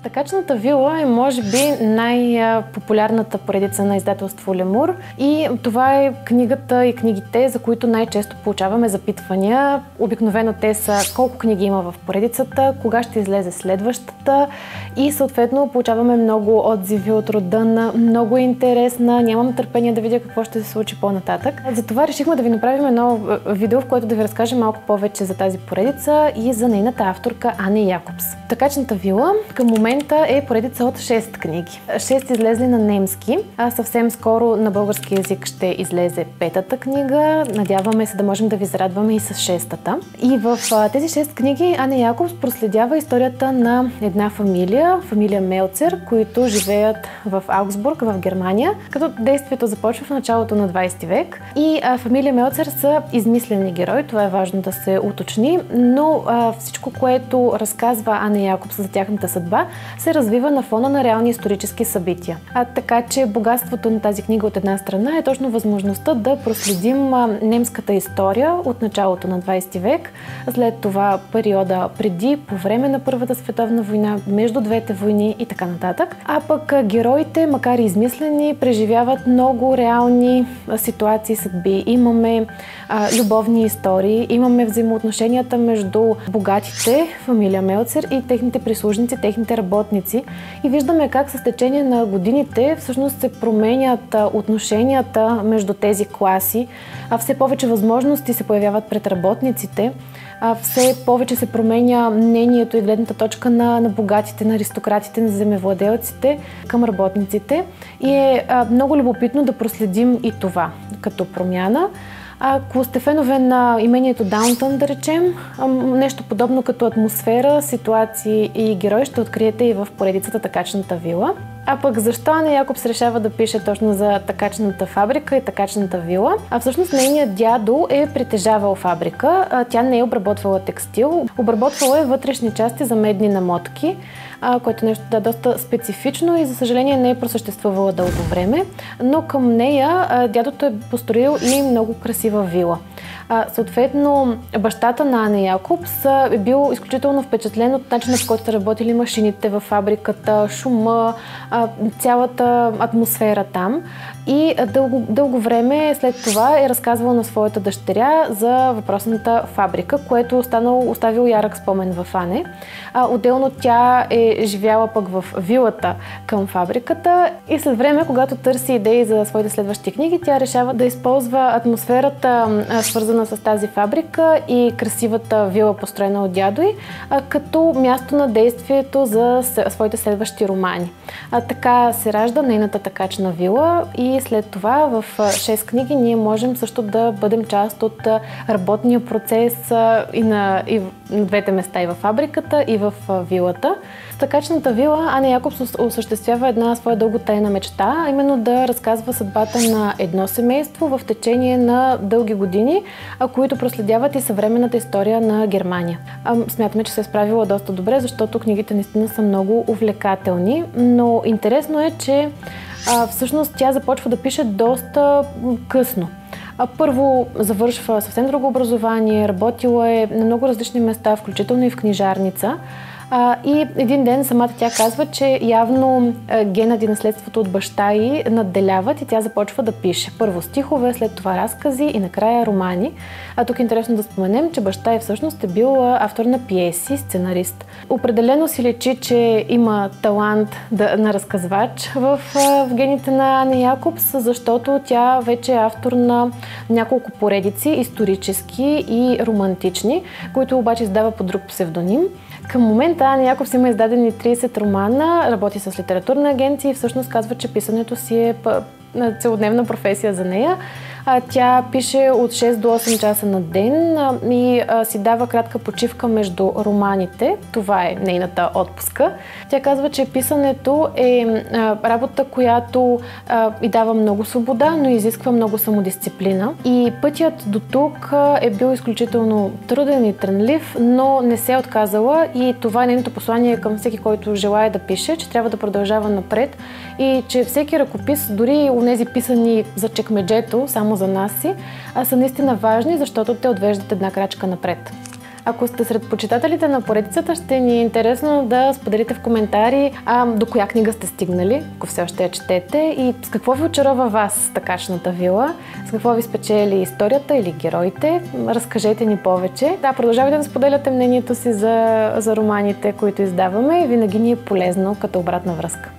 Тъкачната вила е може би най-популярната поредица на издателство Лемур и това е книгата и книгите, за които най-често получаваме запитвания. Обикновено те са колко книги има в поредицата, кога ще излезе следващата и съответно получаваме много отзиви от рода на много интересна, нямам търпение да видя какво ще се случи по-нататък. Затова решихме да ви направим едно видео, в което да ви разкажем малко повече за тази поредица и за нейната авторка Ане Якобс. Тъкачната вила към момента е поредица от 6 книги. 6 излезли на немски, а съвсем скоро на български език ще излезе 5-та книга. Надяваме се да можем да ви зарадваме и с 6-та. И в тези 6 книги Ане Якобс проследява историята на една фамилия Мелцер, които живеят в Аугсбург, в Германия, като действието започва в началото на 20 век. И фамилия Мелцер са измислени герои, това е важно да се уточни, но всичко, което разказва Ане Якобс за тяхната съдба, се развива на фона на реални исторически събития. Така че богатството на тази книга от една страна е точно възможността да проследим немската история от началото на 20 век, след това периода преди, по време на Първата световна война, между двете войни и така нататък. А пък героите, макар и измислени, преживяват много реални ситуации, съдби. Имаме любовни истории, имаме взаимоотношенията между богатите, фамилия Мелцер, и техните прислужници, техните работници. И виждаме как с течение на годините всъщност се променят отношенията между тези класи, все повече възможности се появяват пред работниците, все повече се променя мнението и гледната точка на богатите, на аристократите, на земевладелците към работниците. И е много любопитно да проследим и това като промяна. Ако сте фенове на имението Даунтън, да речем, нещо подобно като атмосфера, ситуации и герои ще откриете и в поредицата Тъкачната вила. А пък защо Ане Якобс решава да пише точно за тъкачната фабрика и тъкачната вила? Всъщност нейният дядо е притежавал фабрика. Тя не е обработвала текстил, обработвала е вътрешни части за медни намотки, което нещо да е доста специфично и за съжаление не е просъществувала дълго време, но към нея дядото е построил и много красива вила. Съответно, бащата на Ане Якобс е бил изключително впечатлен от начина, по който са работили машините във фабриката, шума, цялата атмосфера там. И дълго време след това е разказвал на своята дъщеря за въпросната фабрика, което оставил ярък спомен в Ане. Отделно тя е живяла пък в вилата към фабриката и след време, когато търси идеи за своите следващи книги, тя решава да използва атмосферата, свързана с тази фабрика и красивата вила, построена от дядо й, като място на действието за своите следващи романи. Така се ражда нейната Тъкачна вила и след това в 6 книги ние можем също да бъдем част от работния процес и на двете места, и в фабриката, и в вилата. В Тъкачната вила Ане Якобс осъществява една своя дълготайна мечта, а именно да разказва съдбата на едно семейство в течение на дълги години, които проследяват и съвременната история на Германия. Смятаме, че се е справила доста добре, защото книгите наистина са много увлекателни, но интересно е, че всъщност тя започва да пише доста късно. Първо завършва съвсем друго образование, работила е на много различни места, включително и в книжарница. И един ден самата тя казва, че явно генът и наследството от баща й надделяват и тя започва да пише. Първо стихове, след това разкази и накрая романи. Тук е интересно да споменем, че баща й всъщност е бил автор на пиеси, сценарист. Определено си личи, че има талант на разказвач в гените на Ане Якобс, защото тя вече е автор на няколко поредици, исторически и романтични, които обаче издава под друг псевдоним. Към момента Ане Якобс има издадени 30 романа, работи с литературна агенция и всъщност казва, че писането си е целодневна професия за нея. Тя пише от 6 до 8 часа на ден и си дава кратка почивка между романите. Това е нейната отпуска. Тя казва, че писането е работа, която й дава много свобода, но изисква много самодисциплина. И пътят до тук е бил изключително труден и трънлив, но не се е отказала и това е нейното послание към всеки, който желае да пише, че трябва да продължава напред и че всеки ръкопис, дори онези писани за чекмеджето, само за нас си, са наистина важни, защото те отвеждат една крачка напред. Ако сте сред почитателите на поредицата, ще ни е интересно да споделите в коментари до коя книга сте стигнали, ако все още я четете, и с какво ви очарова вас Такачната вила, с какво ви спечели историята или героите. Разкажете ни повече. Да, продължавайте да споделяте мнението си за романите, които издаваме, и винаги ни е полезно като обратна връзка.